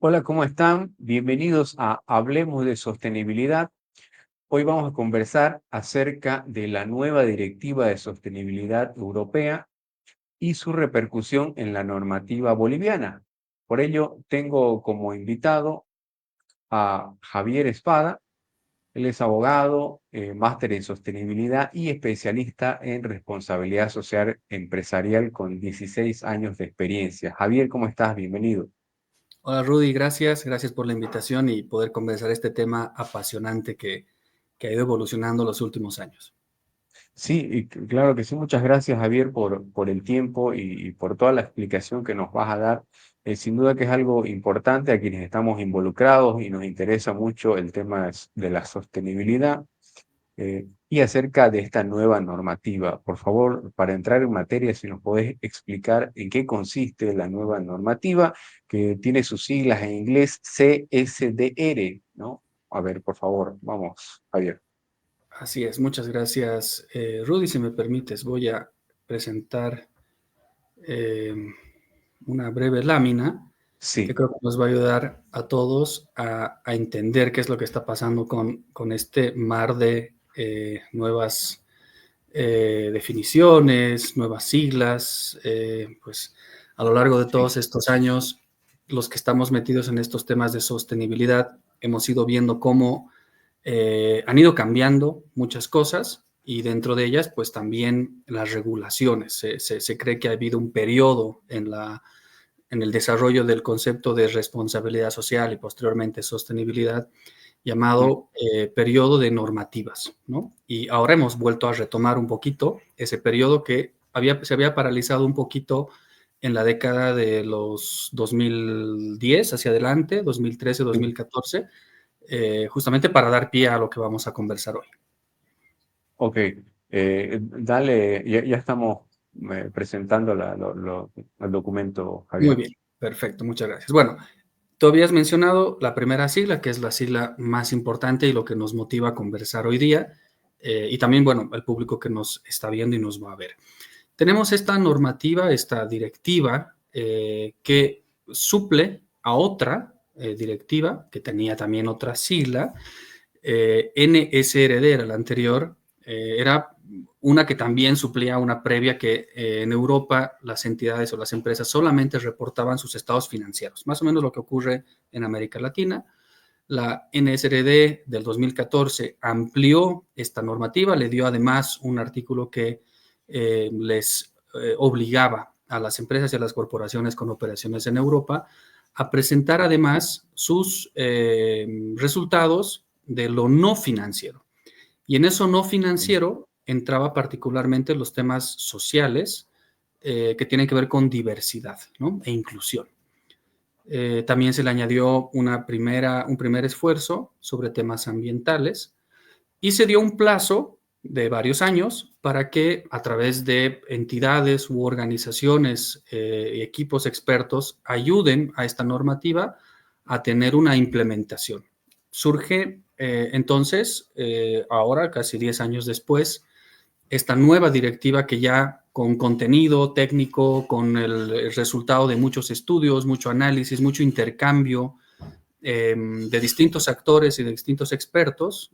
Hola, ¿cómo están? Bienvenidos a Hablemos de Sostenibilidad. Hoy vamos a conversar acerca de la nueva Directiva de Sostenibilidad Europea y su repercusión en la normativa boliviana. Por ello, tengo como invitado a Javier Espada. Él es abogado, máster en sostenibilidad y especialista en responsabilidad social empresarial con 16 años de experiencia. Javier, ¿cómo estás? Bienvenido. Hola Rudy, gracias por la invitación y poder conversar este tema apasionante que ha ido evolucionando los últimos años. Sí, y claro que sí. Muchas gracias, Javier, por el tiempo y por toda la explicación que nos vas a dar. Sin duda que es algo importante a quienes estamos involucrados y nos interesa mucho el tema de la sostenibilidad y acerca de esta nueva normativa. Por favor, para entrar en materia, si nos podés explicar en qué consiste la nueva normativa, que tiene sus siglas en inglés CSDR, ¿no? A ver, por favor, vamos, Javier. Así es, muchas gracias Rudy. Si me permites, voy a presentar eh, una breve lámina que Sí. creo que nos va a ayudar a todos a entender qué es lo que está pasando con este mar de nuevas definiciones, nuevas siglas, pues a lo largo de Sí. todos estos años, los que estamos metidos en estos temas de sostenibilidad, hemos ido viendo cómo han ido cambiando muchas cosas y dentro de ellas, pues también las regulaciones. Se cree que ha habido un periodo en el desarrollo del concepto de responsabilidad social y posteriormente sostenibilidad, Mm. llamado periodo de normativas, ¿no? Y ahora hemos vuelto a retomar un poquito ese periodo que se había paralizado un poquito en la década de los 2010 hacia adelante, 2013, Sí. 2014, justamente para dar pie a lo que vamos a conversar hoy. Ok, dale, ya estamos presentando el documento, Muy Javier. bien, perfecto, muchas gracias. Bueno, tú habías mencionado la primera sigla, que es la sigla más importante y lo que nos motiva a conversar hoy día, y también, bueno, el público que nos está viendo y nos va a ver. Tenemos esta normativa, esta directiva, que suple a otra directiva que tenía también otra sigla, NSRD era la anterior, era una que también suplía una previa que en Europa las entidades o las empresas solamente reportaban sus estados financieros, más o menos lo que ocurre en América Latina. La NSRD del 2014 amplió esta normativa, le dio además un artículo que les obligaba a las empresas y a las corporaciones con operaciones en Europa a presentar además sus resultados de lo no financiero. Y en eso no financiero entraba particularmente los temas sociales que tienen que ver con diversidad, ¿no? E inclusión. También se le añadió un primer esfuerzo sobre temas ambientales y se dio un plazo de varios años para que a través de entidades u organizaciones y equipos expertos ayuden a esta normativa a tener una implementación. Surge entonces, ahora casi 10 años después, esta nueva directiva que ya con contenido técnico, con el resultado de muchos estudios, mucho análisis, mucho intercambio de distintos actores y de distintos expertos,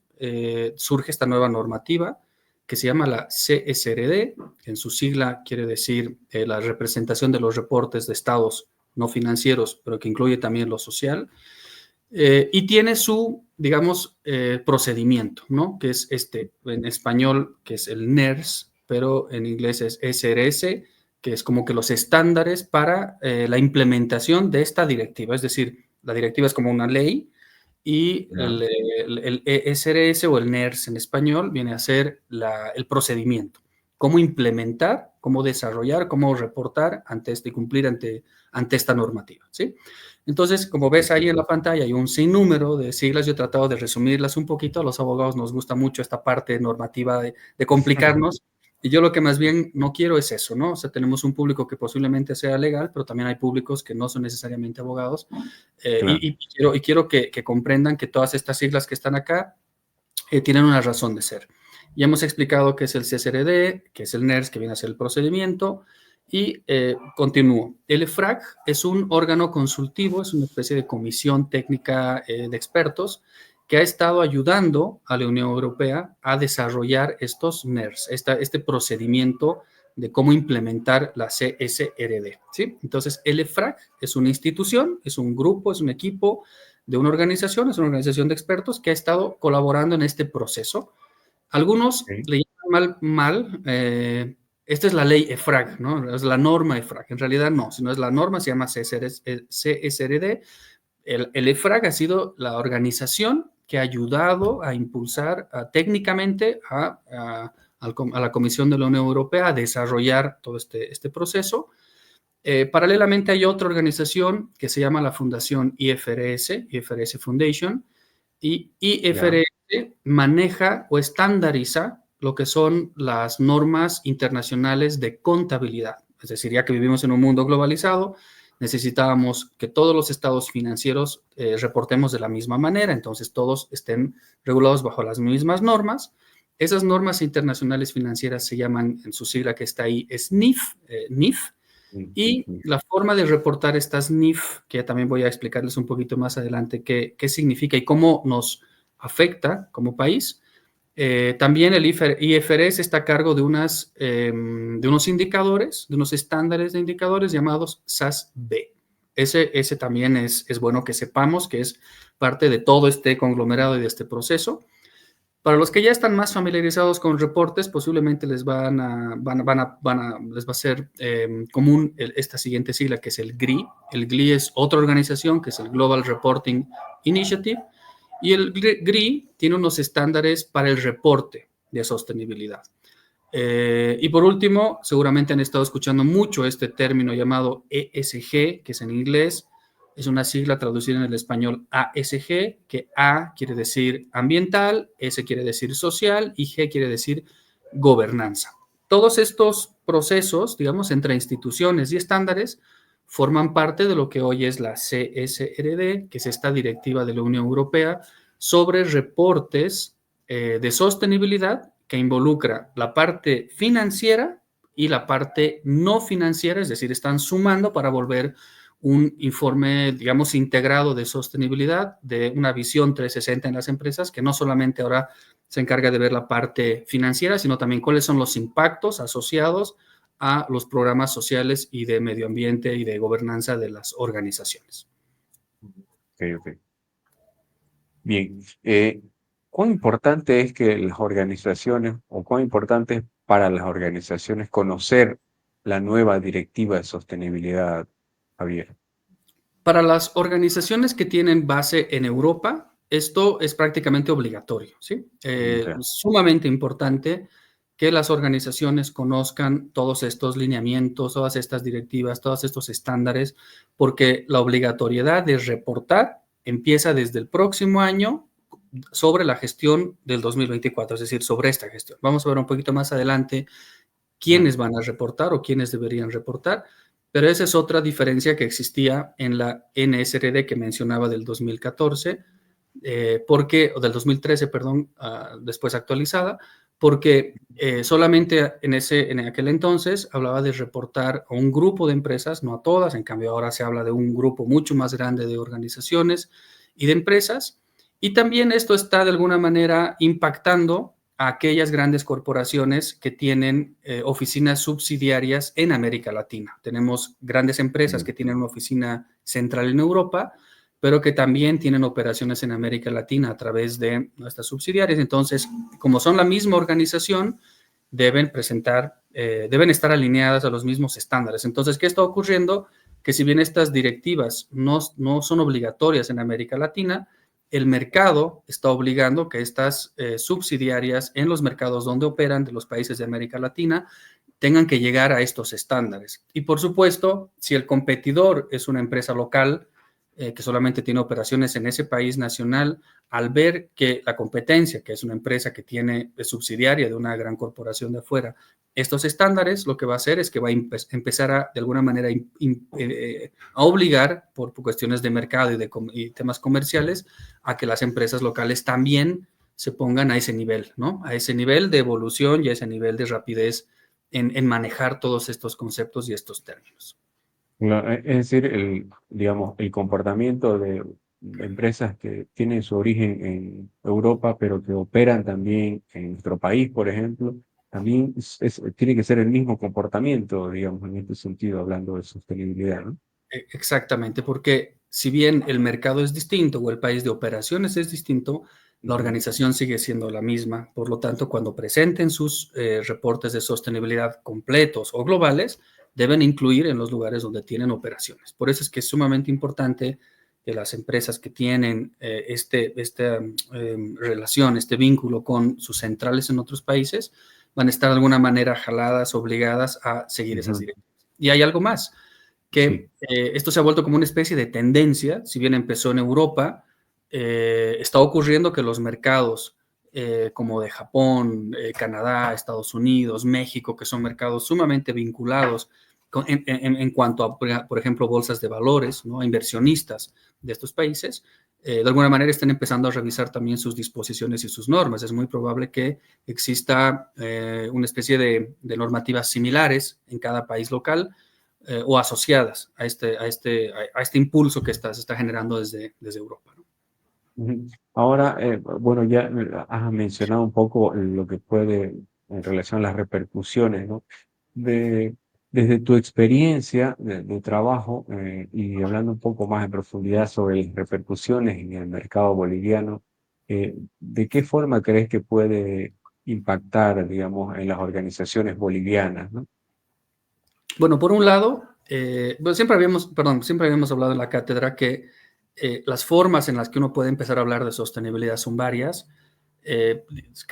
surge esta nueva normativa que se llama la CSRD, que en su sigla quiere decir la representación de los reportes de estados no financieros, pero que incluye también lo social, y tiene su, digamos, procedimiento, ¿no? Que es este, en español, que es el NERS, pero en inglés es SRS, que es como que los estándares para la implementación de esta directiva. Es decir, la directiva es como una ley y Ya. el ESRS o el NERS en español viene a ser el procedimiento. Cómo implementar, cómo desarrollar, cómo reportar ante este y cumplir ante esta normativa, ¿sí? Entonces, como ves ahí en la pantalla, hay un sinnúmero de siglas. Yo he tratado de resumirlas un poquito. A los abogados nos gusta mucho esta parte normativa de complicarnos. Y yo lo que más bien no quiero es eso, ¿no? O sea, tenemos un público que posiblemente sea legal, pero también hay públicos que no son necesariamente abogados. Claro. Y quiero que comprendan que todas estas siglas que están acá tienen una razón de ser. Ya hemos explicado qué es el CSRD, qué es el NERS, que viene a ser el procedimiento, Y continúo. El EFRAG es un órgano consultivo, es una especie de comisión técnica de expertos que ha estado ayudando a la Unión Europea a desarrollar estos NERS, este procedimiento de cómo implementar la CSRD, ¿sí? Entonces, el EFRAG es una institución, es un grupo, es un equipo de una organización, es una organización de expertos que ha estado colaborando en este proceso. Algunos Ok, le llaman esta es la ley EFRAG, ¿no? Es la norma EFRAG. En realidad no, si no es la norma, se llama CSRD. El EFRAG ha sido la organización que ha ayudado a impulsar técnicamente a la Comisión de la Unión Europea a desarrollar todo este proceso. Paralelamente hay otra organización que se llama la Fundación IFRS Foundation, y ya, IFRS maneja o estandariza lo que son las normas internacionales de contabilidad. Es decir, ya que vivimos en un mundo globalizado, necesitábamos que todos los estados financieros reportemos de la misma manera, entonces todos estén regulados bajo las mismas normas. Esas normas internacionales financieras se llaman, en su sigla que está ahí, NIF, mm, y mm, la forma de reportar estas NIF, que también voy a explicarles un poquito más adelante qué significa y cómo nos afecta como país. También el IFRS está a cargo de unos indicadores, de unos estándares de indicadores llamados SAS-B. Ese también es bueno que sepamos que es parte de todo este conglomerado y de este proceso. Para los que ya están más familiarizados con reportes, posiblemente les les va a ser común esta siguiente sigla, que es el GRI. El GRI es otra organización, que es el Global Reporting Initiative, y el GRI tiene unos estándares para el reporte de sostenibilidad. Y por último, seguramente han estado escuchando mucho este término llamado ESG, que es en inglés, es una sigla traducida en el español ASG, que A quiere decir ambiental, S quiere decir social y G quiere decir gobernanza. Todos estos procesos, digamos, entre instituciones y estándares, forman parte de lo que hoy es la CSRD, que es esta directiva de la Unión Europea sobre reportes de sostenibilidad que involucra la parte financiera y la parte no financiera, es decir, están sumando para volver un informe, digamos, integrado de sostenibilidad, de una visión 360 en las empresas, que no solamente ahora se encarga de ver la parte financiera, sino también cuáles son los impactos asociados a los programas sociales y de medio ambiente y de gobernanza de las organizaciones. ok, ok. Bien, ¿cuán importante es que las organizaciones o cuán importante es para las organizaciones conocer la nueva directiva de sostenibilidad, Javier? Para las organizaciones que tienen base en Europa, esto es prácticamente obligatorio, ¿sí? Ya, Sumamente importante que las organizaciones conozcan todos estos lineamientos, todas estas directivas, todos estos estándares, porque la obligatoriedad de reportar empieza desde el próximo año sobre la gestión del 2024, es decir, sobre esta gestión. Vamos a ver un poquito más adelante mm, quiénes van a reportar o quiénes deberían reportar, pero esa es otra diferencia que existía en la NSRD que mencionaba del 2014, o del 2013, perdón, después actualizada, porque solamente en aquel entonces hablaba de reportar a un grupo de empresas, no a todas, en cambio ahora se habla de un grupo mucho más grande de organizaciones y de empresas, y también esto está de alguna manera impactando a aquellas grandes corporaciones que tienen oficinas subsidiarias en América Latina. Tenemos grandes empresas mm, que tienen una oficina central en Europa, pero que también tienen operaciones en América Latina a través de nuestras subsidiarias. Entonces, como son la misma organización, deben deben estar alineadas a los mismos estándares. Entonces, ¿qué está ocurriendo? Que si bien estas directivas no son obligatorias en América Latina, el mercado está obligando que estas subsidiarias en los mercados donde operan de los países de América Latina tengan que llegar a estos estándares. Y por supuesto, si el competidor es una empresa local que solamente tiene operaciones en ese país nacional, al ver que la competencia, que es una empresa que es subsidiaria de una gran corporación de afuera, estos estándares, lo que va a hacer es que va a empezar de alguna manera, a obligar, por cuestiones de mercado y temas comerciales, a que las empresas locales también se pongan a ese nivel, ¿no? A ese nivel de evolución y a ese nivel de rapidez en manejar todos estos conceptos y estos términos. Es decir, digamos, el comportamiento de empresas que tienen su origen en Europa, pero que operan también en nuestro país, por ejemplo, también tiene que ser el mismo comportamiento, digamos, en este sentido, hablando de sostenibilidad, ¿no? Exactamente, porque si bien el mercado es distinto o el país de operaciones es distinto, la Ujú. organización sigue siendo la misma. Por lo tanto, cuando presenten sus reportes de sostenibilidad completos o globales, deben incluir en los lugares donde tienen operaciones. Por eso es que es sumamente importante que las empresas que tienen esta relación, este vínculo con sus centrales en otros países, van a estar de alguna manera jaladas, obligadas a seguir esas Ujú. directivas. Y hay algo más Sí. que esto se ha vuelto como una especie de tendencia, si bien empezó en Europa, está ocurriendo que los mercados como de Japón, Canadá, Estados Unidos, México, que son mercados sumamente vinculados en cuanto a, por ejemplo, bolsas de valores, ¿no? A inversionistas de estos países, de alguna manera están empezando a revisar también sus disposiciones y sus normas. Es muy probable que exista una especie de normativas similares en cada país local, o asociadas a este impulso que se está generando desde Europa, ¿no? Ujú. Ahora, bueno, ya has mencionado un poco lo que puede en relación a las repercusiones, ¿no? De, desde tu experiencia de trabajo y hablando un poco más en profundidad sobre las repercusiones en el mercado boliviano, ¿de qué forma crees que puede impactar, digamos, en las organizaciones bolivianas, ¿no? Bueno, por un lado, bueno, siempre habíamos hablado en la cátedra que las formas en las que uno puede empezar a hablar de sostenibilidad son varias.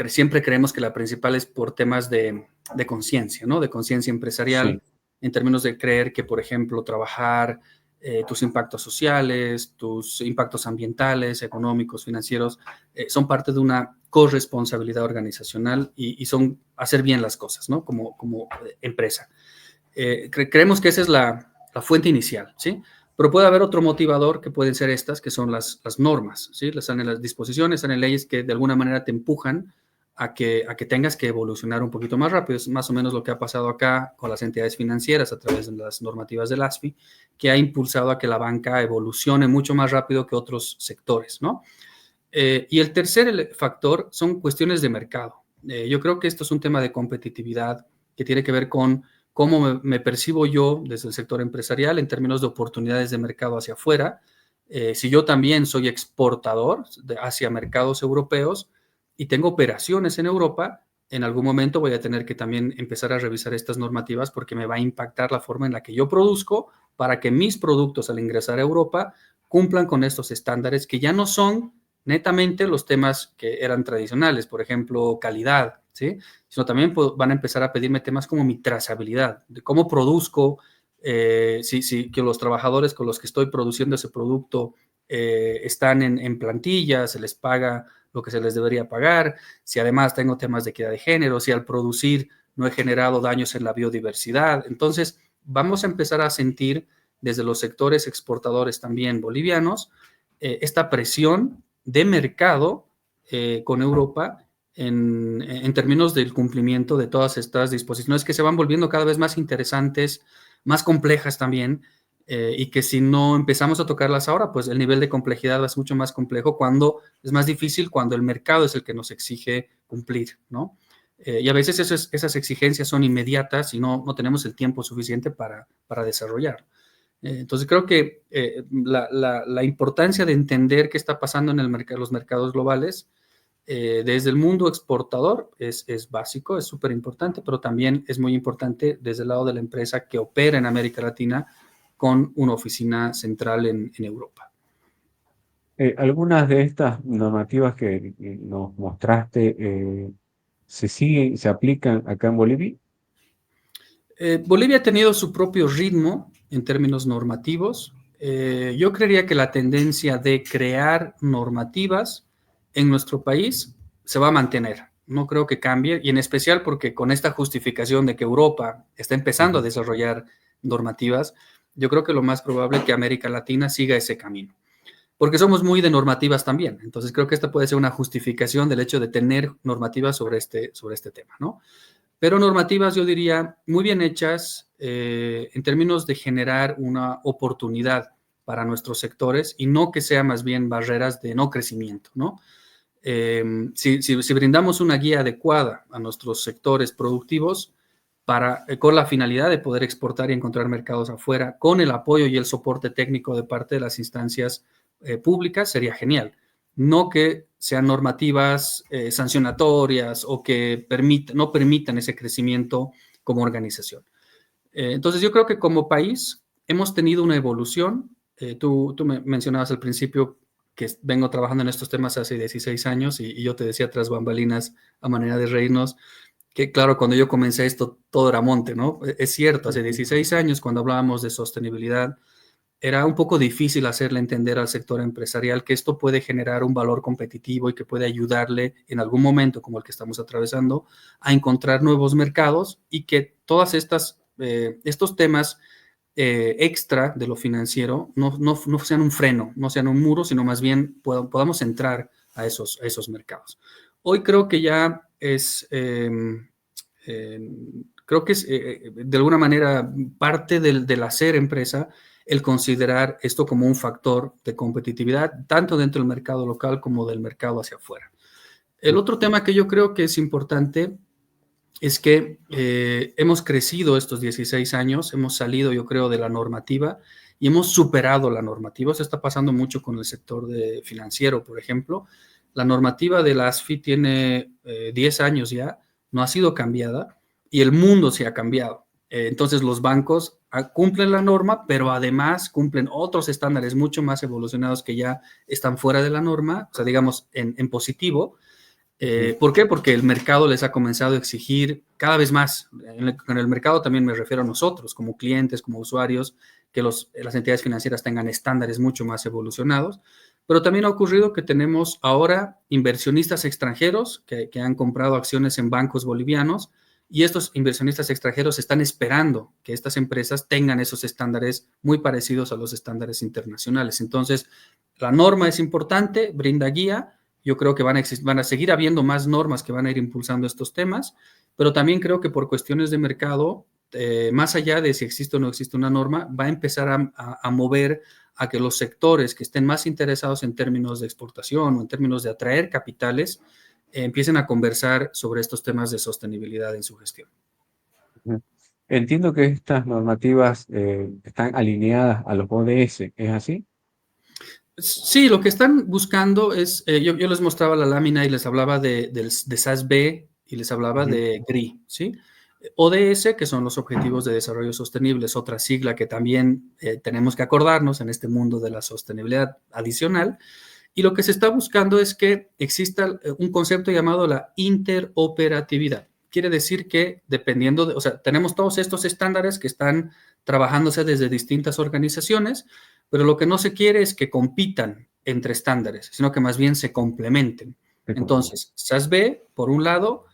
Siempre creemos que la principal es por temas de conciencia, ¿no? De conciencia empresarial, Sí. en términos de creer que, por ejemplo, trabajar tus impactos sociales, tus impactos ambientales, económicos, financieros, son parte de una corresponsabilidad organizacional y son hacer bien las cosas, ¿no? Como empresa. Creemos que esa es la fuente inicial, ¿sí? Pero puede haber otro motivador que pueden ser estas, que son las normas, ¿sí? Están en las disposiciones, están en leyes que de alguna manera te empujan a que tengas que evolucionar un poquito más rápido. Es más o menos lo que ha pasado acá con las entidades financieras a través de las normativas del ASFI, que ha impulsado a que la banca evolucione mucho más rápido que otros sectores, ¿no? Y el tercer factor son cuestiones de mercado. Yo creo que esto es un tema de competitividad que tiene que ver con cómo me percibo yo desde el sector empresarial en términos de oportunidades de mercado hacia afuera. Si yo también soy exportador hacia mercados europeos y tengo operaciones en Europa, en algún momento voy a tener que también empezar a revisar estas normativas porque me va a impactar la forma en la que yo produzco para que mis productos al ingresar a Europa cumplan con estos estándares que ya no son netamente los temas que eran tradicionales, por ejemplo, calidad, ¿sí? Sino también van a empezar a pedirme temas como mi trazabilidad, de cómo produzco, si que los trabajadores con los que estoy produciendo ese producto están en plantilla, se les paga lo que se les debería pagar, si además tengo temas de equidad de género, si al producir no he generado daños en la biodiversidad. Entonces, vamos a empezar a sentir desde los sectores exportadores también bolivianos esta presión de mercado con Europa en términos del cumplimiento de todas estas disposiciones que se van volviendo cada vez más interesantes, más complejas también, y que si no empezamos a tocarlas ahora, pues el nivel de complejidad va a ser mucho más complejo cuando es más difícil, cuando el mercado es el que nos exige cumplir, ¿no? Y a veces esas exigencias son inmediatas y no tenemos el tiempo suficiente para desarrollar. Entonces creo que la importancia de entender qué está pasando en los mercados globales desde el mundo exportador es básico, es súper importante, pero también es muy importante desde el lado de la empresa que opera en América Latina con una oficina central en Europa. Algunas de estas normativas que nos mostraste se siguen, se aplican acá en Bolivia. Bolivia ha tenido su propio ritmo en términos normativos. Yo creería que la tendencia de crear normativas en nuestro país se va a mantener. No creo que cambie, y en especial porque con esta justificación de que Europa está empezando a Ujú. desarrollar normativas, yo creo que lo más probable es que América Latina siga ese camino. Porque somos muy de normativas también. Entonces creo que esta puede ser una justificación del hecho de tener normativas sobre este tema, ¿no? pero normativas, yo diría, muy bien hechas en términos de generar una oportunidad para nuestros sectores y no que sea más bien barreras de no crecimiento, ¿no? Si brindamos una guía adecuada a nuestros sectores productivos con la finalidad de poder exportar y encontrar mercados afuera, con el apoyo y el soporte técnico de parte de las instancias públicas, sería genial. No que sean normativas sancionatorias o que no permitan ese crecimiento como organización. Entonces, yo creo que como país hemos tenido una evolución. Tú me mencionabas al principio que vengo trabajando en estos temas hace 16 años y yo te decía tras bambalinas a manera de reírnos que claro, cuando yo comencé esto todo era monte, ¿no? Es cierto, hace 16 años cuando hablábamos de sostenibilidad era un poco difícil hacerle entender al sector empresarial que esto puede generar un valor competitivo y que puede ayudarle en algún momento como el que estamos atravesando a encontrar nuevos mercados y que todas estos temas extra de lo financiero no sean un freno, no sean un muro, sino más bien podamos entrar a esos mercados. Hoy creo que ya creo que es de alguna manera parte del hacer empresa el considerar esto como un factor de competitividad, tanto dentro del mercado local como del mercado hacia afuera. El otro tema que yo creo que es importante es que hemos crecido estos 16 años, hemos salido, yo creo, de la normativa y hemos superado la normativa. Eso está pasando mucho con el sector financiero, por ejemplo. La normativa de la ASFI tiene 10 años ya, no ha sido cambiada y el mundo se ha cambiado. Entonces los bancos cumplen la norma, pero además cumplen otros estándares mucho más evolucionados que ya están fuera de la norma, o sea, digamos, en positivo. ¿Por qué? Porque el mercado les ha comenzado a exigir cada vez más. En el mercado también me refiero a nosotros, como clientes, como usuarios, que las entidades financieras tengan estándares mucho más evolucionados. Pero también ha ocurrido que tenemos ahora inversionistas extranjeros que han comprado acciones en bancos bolivianos y estos inversionistas extranjeros están esperando que estas empresas tengan esos estándares muy parecidos a los estándares internacionales. Entonces, la norma es importante, brinda guía. Yo creo que van a seguir habiendo más normas que van a ir impulsando estos temas, pero también creo que por cuestiones de mercado, más allá de si existe o no existe una norma, va a empezar a mover a que los sectores que estén más interesados en términos de exportación o en términos de atraer capitales, empiecen a conversar sobre estos temas de sostenibilidad en su gestión. Entiendo que estas normativas están alineadas a los ODS, ¿es así? Sí, lo que están buscando es, yo les mostraba la lámina y les hablaba de SASB y les hablaba de GRI, ¿sí? ODS, que son los Objetivos de Desarrollo Sostenible, es otra sigla que también tenemos que acordarnos en este mundo de la sostenibilidad adicional. Y lo que se está buscando es que exista un concepto llamado la interoperatividad. Quiere decir que dependiendo o sea, tenemos todos estos estándares que están trabajándose desde distintas organizaciones, pero lo que no se quiere es que compitan entre estándares, sino que más bien se complementen. Entonces, SASB, por un lado,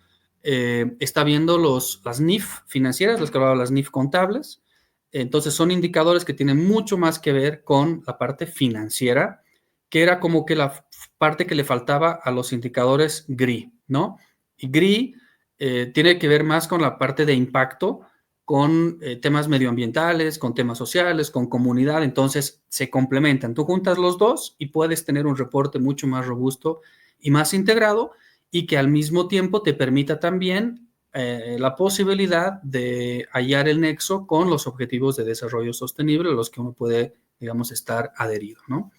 está viendo las NIF financieras, las que hablaba, las NIF contables. Entonces, son indicadores que tienen mucho más que ver con la parte financiera, que era como que la parte que le faltaba a los indicadores GRI, ¿no? Y GRI tiene que ver más con la parte de impacto, con temas medioambientales, con temas sociales, con comunidad, entonces se complementan. Tú juntas los dos y puedes tener un reporte mucho más robusto y más integrado y que al mismo tiempo te permita también la posibilidad de hallar el nexo con los objetivos de desarrollo sostenible a los que uno puede, digamos, estar adherido, ¿no?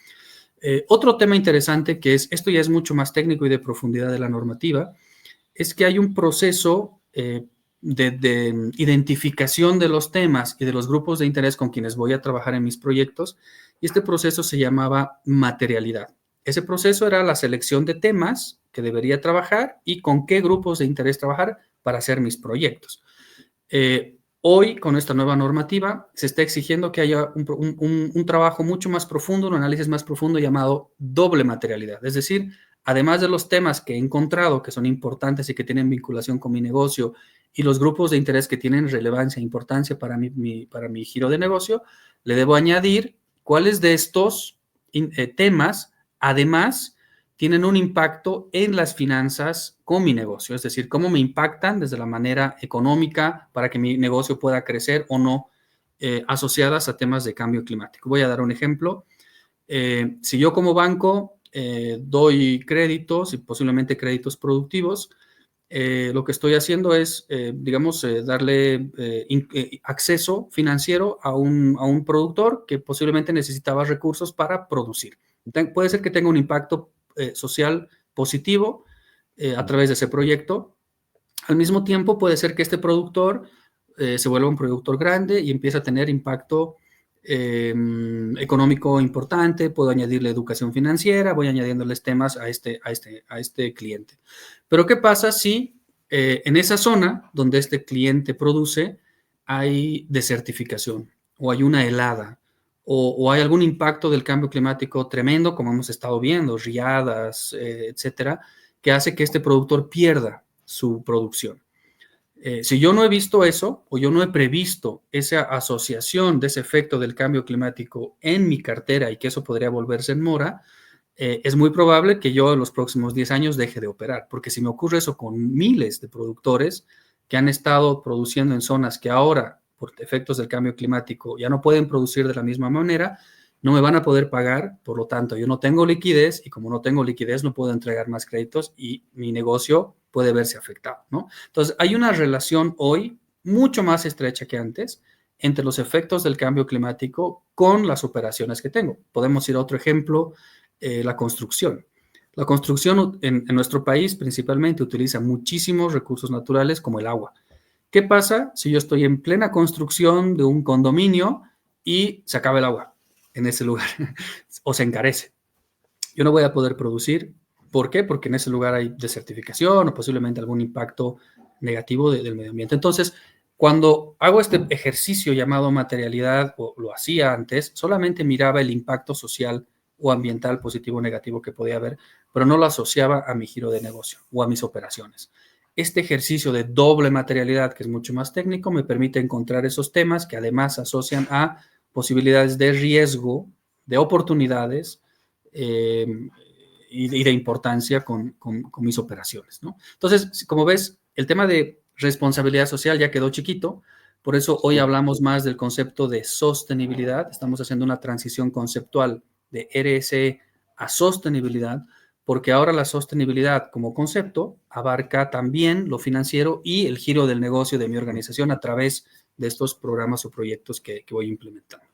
Otro tema interesante que esto ya es mucho más técnico y de profundidad de la normativa, es que hay un proceso de identificación de los temas y de los grupos de interés con quienes voy a trabajar en mis proyectos, y este proceso se llamaba materialidad. Ese proceso era la selección de temas que debería trabajar y con qué grupos de interés trabajar para hacer mis proyectos. Hoy, con esta nueva normativa, se está exigiendo que haya un trabajo mucho más profundo, un análisis más profundo llamado doble materialidad. Es decir, además de los temas que he encontrado que son importantes y que tienen vinculación con mi negocio y los grupos de interés que tienen relevancia e importancia para mi giro de negocio, le debo añadir cuáles de estos temas, además, tienen un impacto en las finanzas con mi negocio, es decir, cómo me impactan desde la manera económica para que mi negocio pueda crecer o no, asociadas a temas de cambio climático. Voy a dar un ejemplo. Si yo como banco doy créditos y posiblemente créditos productivos, lo que estoy haciendo es, digamos, darle acceso financiero a un productor que posiblemente necesitaba recursos para producir. Puede ser que tenga un impacto social positivo a través de ese proyecto. Al mismo tiempo, puede ser que este productor se vuelva un productor grande y empiece a tener impacto económico importante. Puedo añadirle educación financiera, voy añadiéndoles temas a este cliente. Pero ¿qué pasa si en esa zona donde este cliente produce hay desertificación o hay una helada o hay algún impacto del cambio climático tremendo, como hemos estado viendo, riadas, etcétera, que hace que este productor pierda su producción? Si yo no he visto eso o yo no he previsto esa asociación de ese efecto del cambio climático en mi cartera y que eso podría volverse en mora, es muy probable que yo en los próximos 10 años deje de operar, porque si me ocurre eso con miles de productores que han estado produciendo en zonas que ahora, por efectos del cambio climático, ya no pueden producir de la misma manera, no me van a poder pagar, por lo tanto, yo no tengo liquidez y como no tengo liquidez no puedo entregar más créditos y mi negocio puede verse afectado, ¿no? Entonces, hay una relación hoy mucho más estrecha que antes entre los efectos del cambio climático con las operaciones que tengo. Podemos ir a otro ejemplo, la construcción. La construcción en nuestro país principalmente utiliza muchísimos recursos naturales como el agua. ¿Qué pasa si yo estoy en plena construcción de un condominio y se acaba el agua en ese lugar o se encarece? Yo no voy a poder producir. ¿Por qué? Porque en ese lugar hay desertificación o posiblemente algún impacto negativo del medio ambiente. Entonces, cuando hago este ejercicio llamado materialidad, o lo hacía antes, solamente miraba el impacto social o ambiental positivo o negativo que podía haber, pero no lo asociaba a mi giro de negocio o a mis operaciones. Este ejercicio de doble materialidad, que es mucho más técnico, me permite encontrar esos temas que además asocian a posibilidades de riesgo, de oportunidades eh, y de importancia con mis operaciones, ¿no? Entonces, como ves, el tema de responsabilidad social ya quedó chiquito, por eso hoy Sí. hablamos más del concepto de sostenibilidad. Estamos haciendo una transición conceptual de RSE a sostenibilidad, porque ahora la sostenibilidad como concepto abarca también lo financiero y el giro del negocio de mi organización a través de estos programas o proyectos que voy implementando.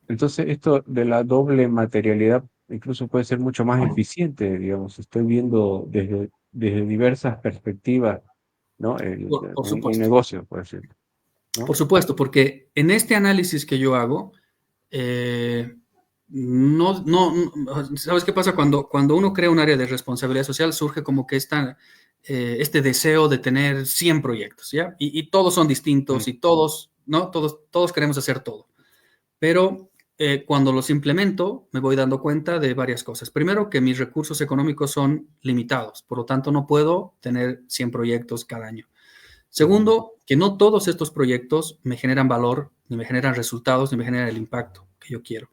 Entonces, esto de la doble materialidad incluso puede ser mucho más eficiente, digamos. Estoy viendo desde diversas perspectivas, ¿no? Por Un supuesto. negocio, por decirlo, ¿no? Por supuesto, porque en este análisis que yo hago, eh, ¿sabes qué pasa? Cuando uno crea un área de responsabilidad social, surge como que este deseo de tener 100 proyectos, ¿ya? Y todos son Mm, distintos y todos, ¿no? Todos queremos hacer todo. Pero cuando los implemento, me voy dando cuenta de varias cosas. Primero, que mis recursos económicos son limitados, por lo tanto, no puedo tener 100 proyectos cada año. mm, Segundo, que no todos estos proyectos me generan valor, ni me generan resultados, ni me generan el impacto que yo quiero.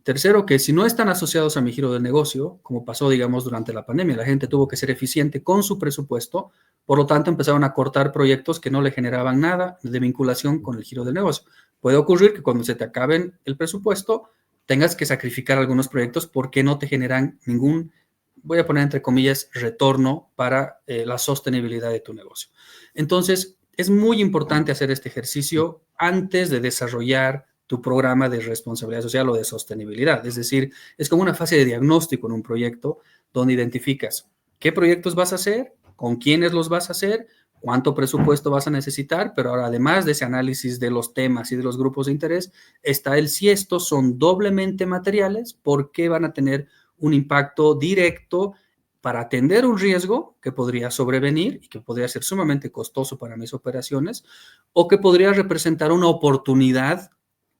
Tercero, que si no están asociados a mi giro del negocio, como pasó, digamos, durante la pandemia, la gente tuvo que ser eficiente con su presupuesto, por lo tanto empezaron a cortar proyectos que no le generaban nada de vinculación con el giro del negocio. Puede ocurrir que cuando se te acaben el presupuesto, tengas que sacrificar algunos proyectos porque no te generan ningún, voy a poner entre comillas, retorno para la sostenibilidad de tu negocio. Entonces, es muy importante hacer este ejercicio antes de desarrollar tu programa de responsabilidad social o de sostenibilidad. Es decir, es como una fase de diagnóstico en un proyecto donde identificas qué proyectos vas a hacer, con quiénes los vas a hacer, cuánto presupuesto vas a necesitar, pero ahora además de ese análisis de los temas y de los grupos de interés, está el si estos son doblemente materiales, por qué van a tener un impacto directo para atender un riesgo que podría sobrevenir y que podría ser sumamente costoso para mis operaciones, o que podría representar una oportunidad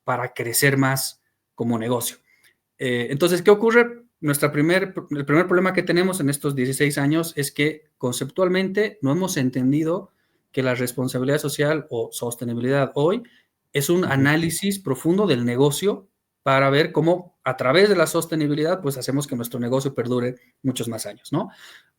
para crecer más como negocio. Entonces, ¿qué ocurre? El primer problema que tenemos en estos 16 años es que conceptualmente no hemos entendido que la responsabilidad social o sostenibilidad hoy es un ujú. análisis profundo del negocio para ver cómo a través de la sostenibilidad, pues hacemos que nuestro negocio perdure muchos más años, ¿no?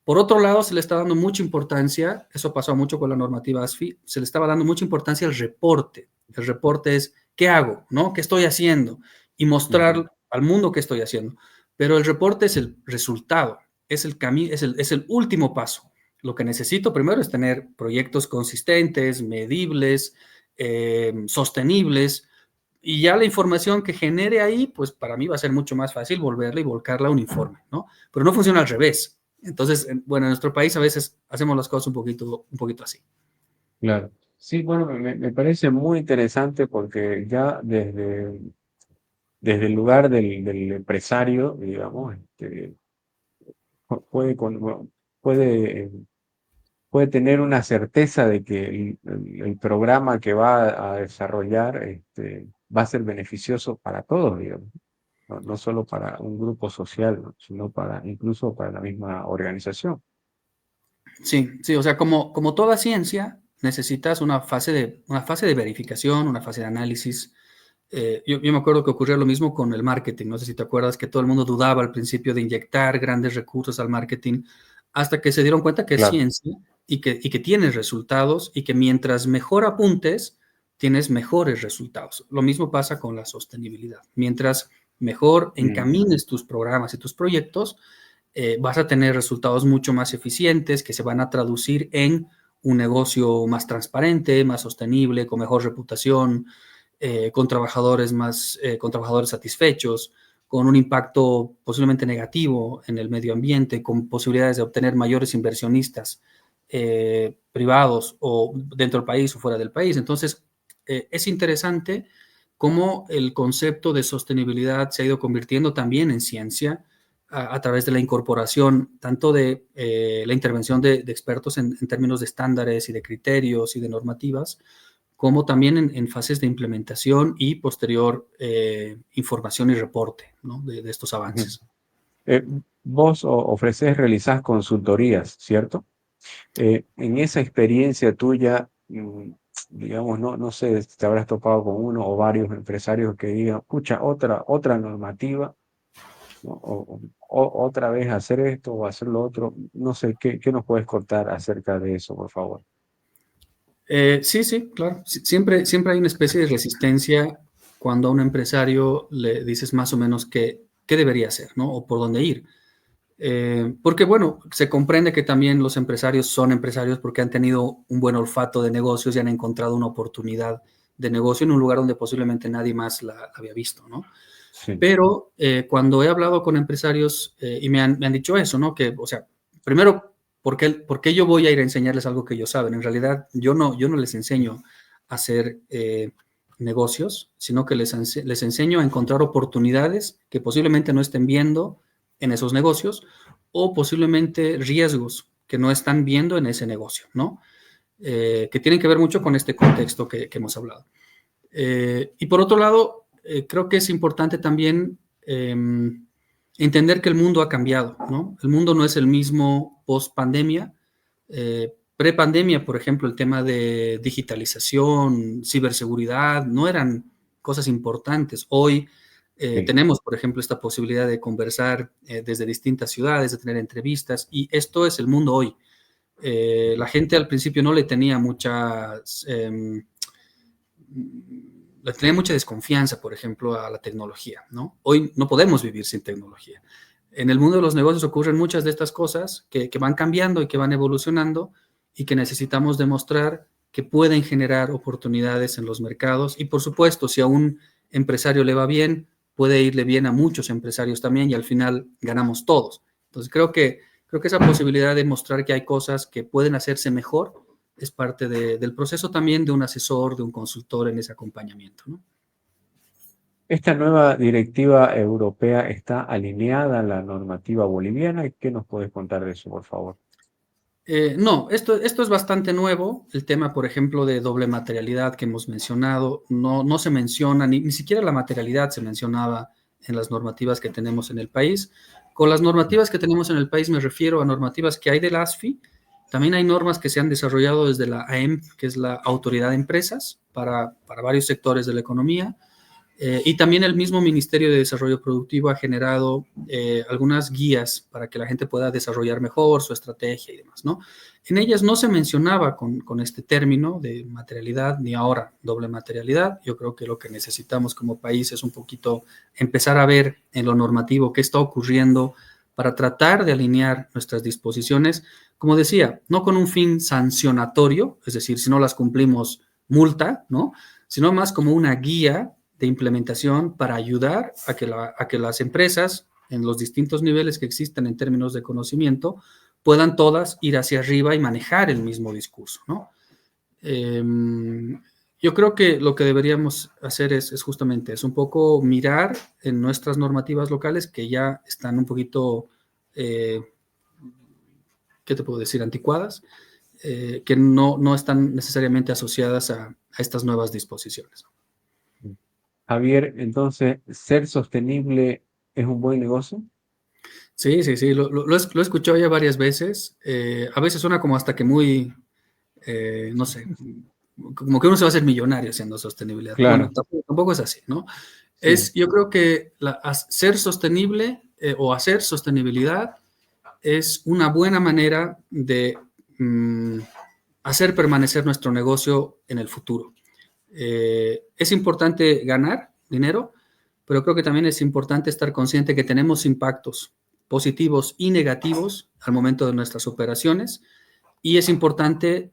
Por otro lado, se le está dando mucha importancia, eso pasó mucho con la normativa ASFI, se le estaba dando mucha importancia al reporte. El reporte es, ¿qué hago? ¿No? ¿Qué estoy haciendo? Y mostrar al mundo qué estoy haciendo. Pero el reporte es el resultado, es el último paso. Lo que necesito primero es tener proyectos consistentes, medibles, sostenibles, y ya la información que genere ahí, pues para mí va a ser mucho más fácil volverla y volcarla a un informe, ¿no? Pero no funciona al revés. Entonces, bueno, en nuestro país a veces hacemos las cosas un poquito así. Claro. Sí, bueno, me parece muy interesante porque ya desde el lugar del empresario, digamos, puede, bueno, puede, puede tener una certeza de que el programa que va a desarrollar va a ser beneficioso para todos, digamos. No solo para un grupo social, ¿no? Sino incluso para la misma organización. Sí, sí, o sea, como toda ciencia, necesitas una fase de verificación, una fase de análisis. Yo me acuerdo que ocurrió lo mismo con el marketing. No sé si te acuerdas que todo el mundo dudaba al principio de inyectar grandes recursos al marketing, hasta que se dieron cuenta que es Claro. ciencia y que tienes resultados y que mientras mejor apuntes, tienes mejores resultados. Lo mismo pasa con la sostenibilidad. Mientras mejor Mm, encamines tus programas y tus proyectos, vas a tener resultados mucho más eficientes que se van a traducir en un negocio más transparente, más sostenible, con mejor reputación, con trabajadores satisfechos, con un impacto posiblemente negativo en el medio ambiente, con posibilidades de obtener mayores inversionistas privados o dentro del país o fuera del país. Entonces, es interesante cómo el concepto de sostenibilidad se ha ido convirtiendo también en ciencia a través de la incorporación tanto de la intervención de expertos en términos de estándares y de criterios y de normativas, como también en fases de implementación y posterior información y reporte, ¿no? de estos ujú. avances. Eh, Vos realizás consultorías, ¿cierto? En esa experiencia tuya, digamos, no sé si te habrás topado con uno o varios empresarios que digan, pucha, otra normativa, ¿no? Otra vez hacer esto o hacer lo otro. No sé, ¿qué nos puedes contar acerca de eso, por favor? Sí, sí, claro. Siempre hay una especie de resistencia cuando a un empresario le dices más o menos qué debería hacer, ¿no? O por dónde ir. Porque, bueno, se comprende que también los empresarios son empresarios porque han tenido un buen olfato de negocios y han encontrado una oportunidad de negocio en un lugar donde posiblemente nadie más la había visto, ¿no? Sí. Pero cuando he hablado con empresarios y me han dicho eso, ¿no? Que, o sea, primero, ¿por qué yo voy a ir a enseñarles algo que ellos saben? En realidad, yo no les enseño a hacer negocios, sino que les enseño a encontrar oportunidades que posiblemente no estén viendo en esos negocios o posiblemente riesgos que no están viendo en ese negocio, ¿no? Que tienen que ver mucho con este contexto que hemos hablado. Y por otro lado, creo que es importante también entender que el mundo ha cambiado, ¿no? El mundo no es el mismo post pandemia. Pre-pandemia, por ejemplo, el tema de digitalización, ciberseguridad, no eran cosas importantes. Hoy Sí. tenemos, por ejemplo, esta posibilidad de conversar desde distintas ciudades, de tener entrevistas, y esto es el mundo hoy. La gente al principio no le tenía mucha desconfianza, por ejemplo, a la tecnología, ¿no? Hoy no podemos vivir sin tecnología. En el mundo de los negocios ocurren muchas de estas cosas que van cambiando y que van evolucionando y que necesitamos demostrar que pueden generar oportunidades en los mercados. Y por supuesto, si a un empresario le va bien, puede irle bien a muchos empresarios también y al final ganamos todos. Entonces creo que esa posibilidad de mostrar que hay cosas que pueden hacerse mejor es parte del proceso también de un asesor, de un consultor en ese acompañamiento, ¿no? Esta nueva directiva europea está alineada a la normativa boliviana. ¿Y qué nos puedes contar de eso, por favor? No, esto es bastante nuevo. El tema, por ejemplo, de doble materialidad que hemos mencionado, no se menciona, ni siquiera la materialidad se mencionaba en las normativas que tenemos en el país. Con las normativas que tenemos en el país me refiero a normativas que hay del ASFI. También hay normas que se han desarrollado desde la AEM, que es la Autoridad de Empresas, para varios sectores de la economía. Y también el mismo Ministerio de Desarrollo Productivo ha generado algunas guías para que la gente pueda desarrollar mejor su estrategia y demás, ¿no? En ellas no se mencionaba con este término de materialidad, ni ahora doble materialidad. Yo creo que lo que necesitamos como país es un poquito empezar a ver en lo normativo qué está ocurriendo para tratar de alinear nuestras disposiciones, como decía, no con un fin sancionatorio, es decir, si no las cumplimos, multa, ¿no? Sino más como una guía de implementación para ayudar a que las empresas en los distintos niveles que existen en términos de conocimiento puedan todas ir hacia arriba y manejar el mismo discurso, ¿no? Yo creo que lo que deberíamos hacer es justamente es un poco mirar en nuestras normativas locales que ya están un poquito, ¿qué te puedo decir?, anticuadas, que no están necesariamente asociadas a estas nuevas disposiciones. Javier, entonces, ¿ser sostenible es un buen negocio? Sí, sí, sí, lo he escuchado ya varias veces. A veces suena como hasta que muy, no sé, como que uno se va a hacer millonario haciendo sostenibilidad. Bueno, Claro, tampoco es así, ¿no? sí. Yo creo que ser sostenible o hacer sostenibilidad es una buena manera de hacer permanecer nuestro negocio en el futuro. Es importante ganar dinero, pero creo que también es importante estar consciente que tenemos impactos positivos y negativos al momento de nuestras operaciones y es importante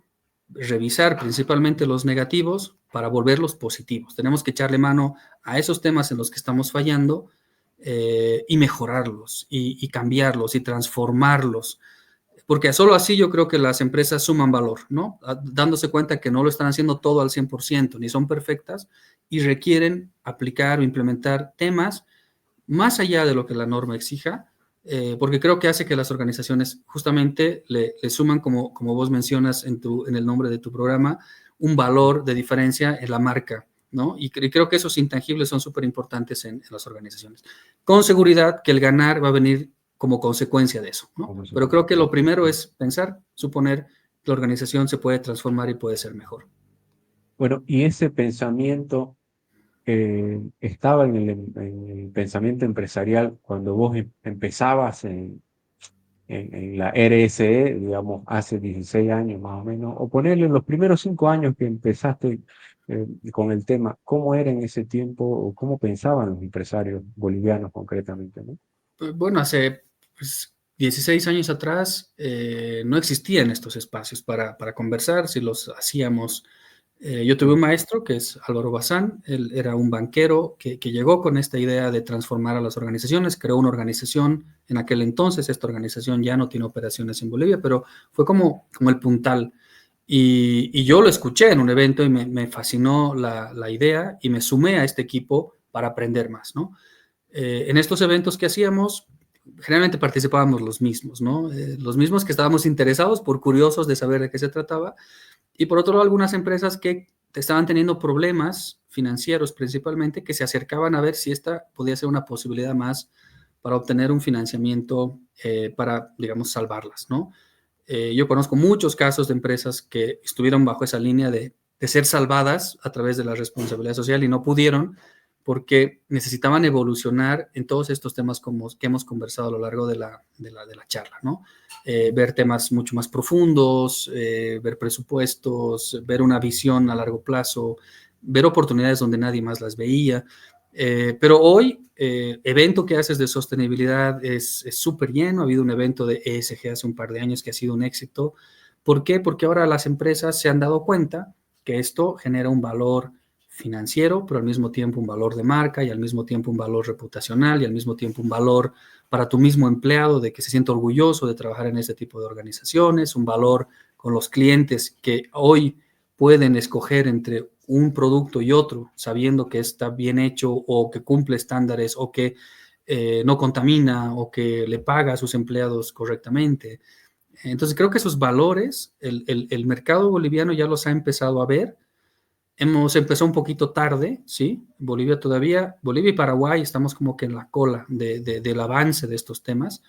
revisar principalmente los negativos para volverlos positivos. Tenemos que echarle mano a esos temas en los que estamos fallando y mejorarlos y cambiarlos y transformarlos porque solo así yo creo que las empresas suman valor, ¿no? Dándose cuenta que no lo están haciendo todo al 100%, ni son perfectas, y requieren aplicar o implementar temas más allá de lo que la norma exija, porque creo que hace que las organizaciones justamente le suman, como vos mencionas en el nombre de tu programa, un valor de diferencia en la marca, ¿no? Y creo que esos intangibles son súper importantes en las organizaciones. Con seguridad que el ganar va a venir como consecuencia de eso, ¿no? Pero creo que lo primero es pensar, suponer que la organización se puede transformar y puede ser mejor. Bueno, y ese pensamiento estaba en el pensamiento empresarial cuando vos empezabas en la RSE, digamos, hace 16 años más o menos, o ponerle en los primeros 5 años que empezaste con el tema, ¿cómo era en ese tiempo o cómo pensaban los empresarios bolivianos concretamente, ¿no? Bueno, hace 16 años atrás no existían estos espacios para conversar, si los hacíamos. Yo tuve un maestro que es Álvaro Bazán, él era un banquero que llegó con esta idea de transformar a las organizaciones, creó una organización en aquel entonces, esta organización ya no tiene operaciones en Bolivia, pero fue como el puntal. Y yo lo escuché en un evento y me fascinó la idea y me sumé a este equipo para aprender más, ¿no? En estos eventos que hacíamos, generalmente participábamos los mismos, ¿no? Los mismos que estábamos interesados por curiosos de saber de qué se trataba. Y por otro lado, algunas empresas que estaban teniendo problemas financieros principalmente, que se acercaban a ver si esta podía ser una posibilidad más para obtener un financiamiento para, digamos, salvarlas, ¿no? Yo conozco muchos casos de empresas que estuvieron bajo esa línea de ser salvadas a través de la responsabilidad social y no pudieron porque necesitaban evolucionar en todos estos temas que hemos conversado a lo largo de la charla, ¿no? Ver temas mucho más profundos, ver presupuestos, ver una visión a largo plazo, ver oportunidades donde nadie más las veía. Pero hoy, evento que haces de sostenibilidad es súper lleno. Ha habido un evento de ESG hace un par de años que ha sido un éxito. ¿Por qué? Porque ahora las empresas se han dado cuenta que esto genera un valor financiero, pero al mismo tiempo un valor de marca y al mismo tiempo un valor reputacional y al mismo tiempo un valor para tu mismo empleado de que se sienta orgulloso de trabajar en este tipo de organizaciones, un valor con los clientes que hoy pueden escoger entre un producto y otro, sabiendo que está bien hecho o que cumple estándares o que no contamina o que le paga a sus empleados correctamente. Entonces creo que esos valores, el mercado boliviano ya los ha empezado a ver. Hemos empezado un poquito tarde, ¿sí? Bolivia y Paraguay estamos como que en la cola del avance de estos temas.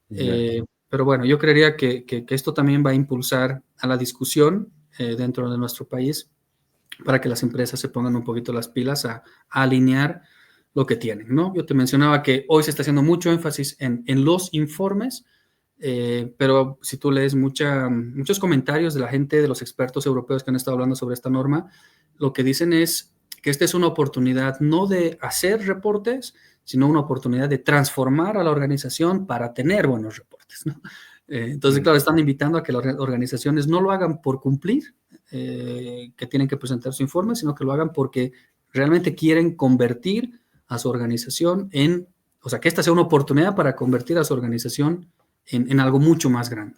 Ya. Pero bueno, yo creería que esto también va a impulsar a la discusión dentro de nuestro país para que las empresas se pongan un poquito las pilas a alinear lo que tienen, ¿no? Yo te mencionaba que hoy se está haciendo mucho énfasis en los informes, pero si tú lees muchos comentarios de la gente, de los expertos europeos que han estado hablando sobre esta norma, lo que dicen es que esta es una oportunidad no de hacer reportes, sino una oportunidad de transformar a la organización para tener buenos reportes, ¿no? Entonces, Mm, claro, están invitando a que las organizaciones no lo hagan por cumplir, que tienen que presentar su informe, sino que lo hagan porque realmente quieren convertir a su organización o sea, que esta sea una oportunidad para convertir a su organización en algo mucho más grande.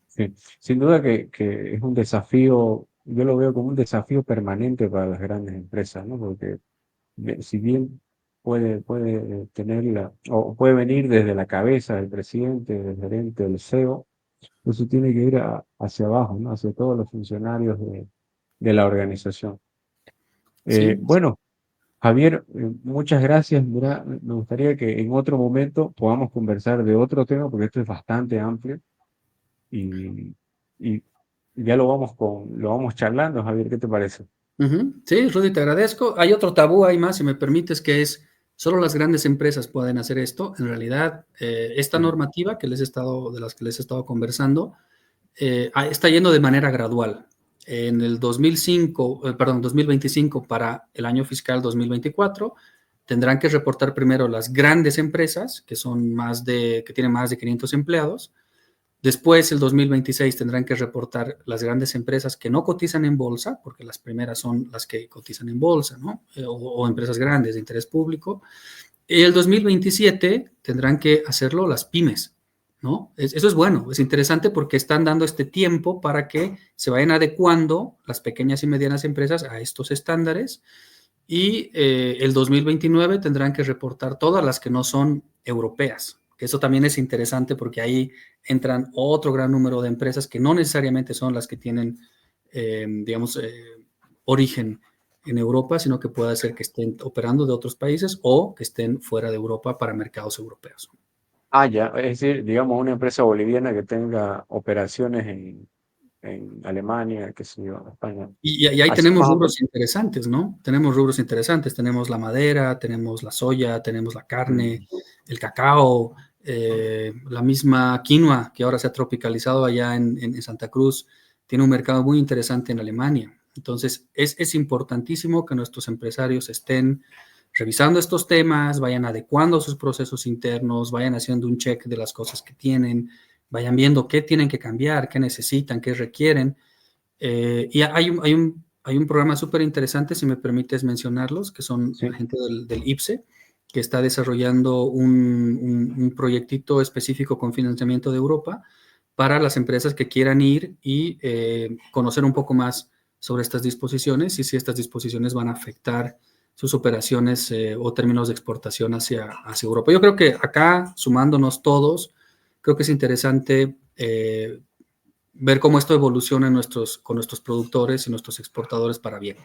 sí. Sin duda que es un desafío, yo lo veo como un desafío permanente para las grandes empresas, ¿no? Porque si bien puede tenerla, o puede venir desde la cabeza del presidente, del gerente, del CEO, eso tiene que ir hacia abajo, ¿no? Hacia todos los funcionarios de la organización. Sí, Bueno, Javier, muchas gracias. Mira, me gustaría que en otro momento podamos conversar de otro tema, porque esto es bastante amplio y, y ya lo vamos charlando, Javier, ¿qué te parece? sí, Rudy, te agradezco. Hay otro tabú ahí más, si me permites, que es solo las grandes empresas pueden hacer esto. En realidad, esta Mm, normativa de las que les he estado conversando, está yendo de manera gradual. En el 2025 para el año fiscal 2024, tendrán que reportar primero las grandes empresas, que tienen más de 500 empleados. Después, el 2026, tendrán que reportar las grandes empresas que no cotizan en bolsa, porque las primeras son las que cotizan en bolsa, ¿no? O empresas grandes de interés público. Y el 2027 tendrán que hacerlo las pymes, ¿no? Eso es bueno, es interesante porque están dando este tiempo para que se vayan adecuando las pequeñas y medianas empresas a estos estándares y el 2029 tendrán que reportar todas las que no son europeas. Que eso también es interesante porque ahí entran otro gran número de empresas que no necesariamente son las que tienen, digamos, origen en Europa, sino que puede ser que estén operando de otros países o que estén fuera de Europa para mercados europeos. Ah, ya, es decir, digamos, una empresa boliviana que tenga operaciones en Alemania, qué sé yo, España. Y ahí Así tenemos más o menos. rubros interesantes, ¿no? Tenemos rubros interesantes. Tenemos la madera, tenemos la soya, tenemos la carne, Mm, el cacao, la misma quinoa que ahora se ha tropicalizado allá en Santa Cruz. Tiene un mercado muy interesante en Alemania. Entonces, es importantísimo que nuestros empresarios estén revisando estos temas, vayan adecuando sus procesos internos, vayan haciendo un check de las cosas que tienen, vayan viendo qué tienen que cambiar, qué necesitan, qué requieren y hay un programa súper interesante, si me permites mencionarlos, que son la sí. gente del IPSE, que está desarrollando un proyectito específico con financiamiento de Europa para las empresas que quieran ir y conocer un poco más sobre estas disposiciones y si estas disposiciones van a afectar sus operaciones o términos de exportación hacia Europa. Yo creo que acá, sumándonos todos, creo que es interesante ver cómo esto evoluciona con nuestros productores y nuestros exportadores para bien.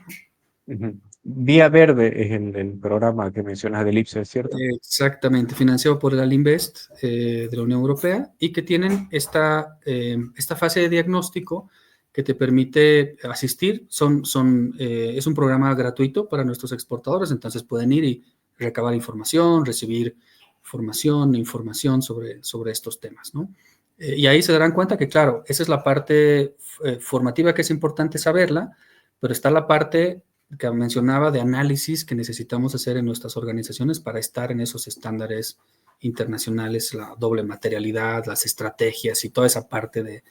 Ujú. Vía Verde es el programa que mencionas del IPSE, ¿es cierto? Exactamente, financiado por el Alinvest de la Unión Europea y que tienen esta fase de diagnóstico que te permite asistir. Es un programa gratuito para nuestros exportadores, entonces pueden ir y recabar información, recibir información sobre estos temas, ¿no? Y ahí se darán cuenta que, claro, esa es la parte formativa que es importante saberla, pero está la parte que mencionaba de análisis que necesitamos hacer en nuestras organizaciones para estar en esos estándares internacionales, la doble materialidad, las estrategias y toda esa parte de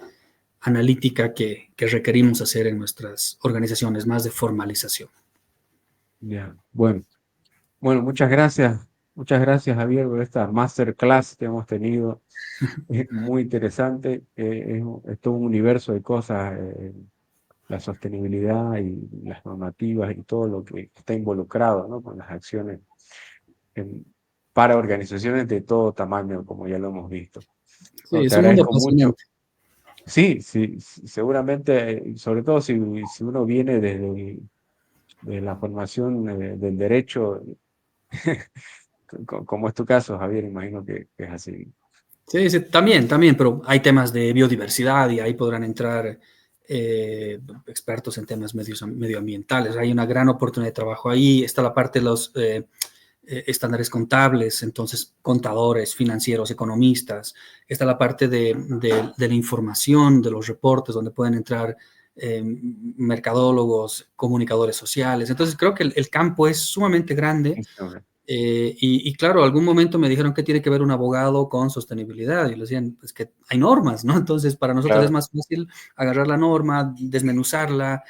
analítica que requerimos hacer en nuestras organizaciones, más de formalización. Ya. Bueno, muchas gracias Javier por esta masterclass que hemos tenido. Es muy interesante, es todo un universo de cosas, la sostenibilidad y las normativas y todo lo que está involucrado, ¿no? Con las acciones en- para organizaciones de todo tamaño, como ya lo hemos visto. Sí, Bueno, te es un mundo agradezco mucho. apasionante. Sí, sí, seguramente, sobre todo si uno viene de la formación del derecho, como es tu caso, Javier, imagino que es así. Sí, sí, también, pero hay temas de biodiversidad y ahí podrán entrar expertos en temas medioambientales. Hay una gran oportunidad de trabajo ahí. Está la parte de los estándares contables, entonces contadores, financieros, economistas. Está la parte de la información, de los reportes, donde pueden entrar mercadólogos, comunicadores sociales. Entonces creo que el campo es sumamente grande. Y claro, algún momento me dijeron que tiene que ver un abogado con sostenibilidad. Y le decían, pues que hay normas, ¿no? Entonces, para nosotros es Claro. más fácil agarrar la norma, desmenuzarla,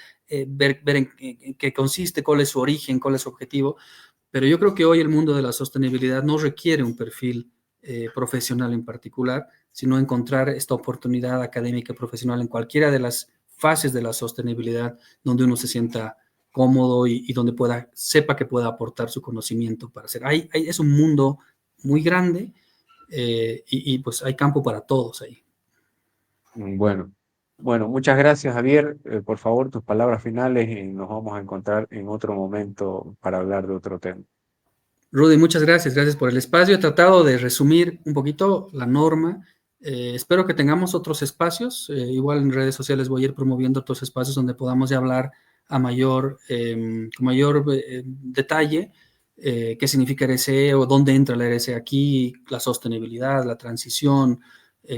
ver en qué consiste, cuál es su origen, cuál es su objetivo. Pero yo creo que hoy el mundo de la sostenibilidad no requiere un perfil profesional en particular, sino encontrar esta oportunidad académica y profesional en cualquiera de las fases de la sostenibilidad donde uno se sienta cómodo y donde sepa que pueda aportar su conocimiento para hacer. Es un mundo muy grande y pues hay campo para todos ahí. Bueno, bueno, muchas gracias, Javier. Por favor, tus palabras finales y nos vamos a encontrar en otro momento para hablar de otro tema. Rudy, muchas gracias, gracias por el espacio. He tratado de resumir un poquito la norma. Espero que tengamos otros espacios. Igual en redes sociales voy a ir promoviendo otros espacios donde podamos ya hablar con mayor detalle qué significa RSE o dónde entra la RSE aquí, la sostenibilidad, la transición,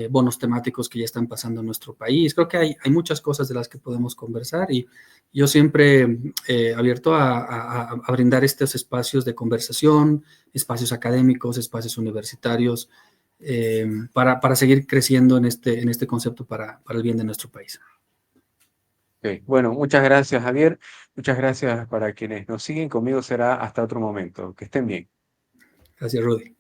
bonos temáticos que ya están pasando en nuestro país. Creo que hay muchas cosas de las que podemos conversar y yo siempre abierto a brindar estos espacios de conversación, espacios académicos, espacios universitarios, para seguir creciendo en este concepto para el bien de nuestro país. Okay. Bueno, muchas gracias, Javier. Muchas gracias para quienes nos siguen. Conmigo será hasta otro momento. Que estén bien. Gracias, Rudy.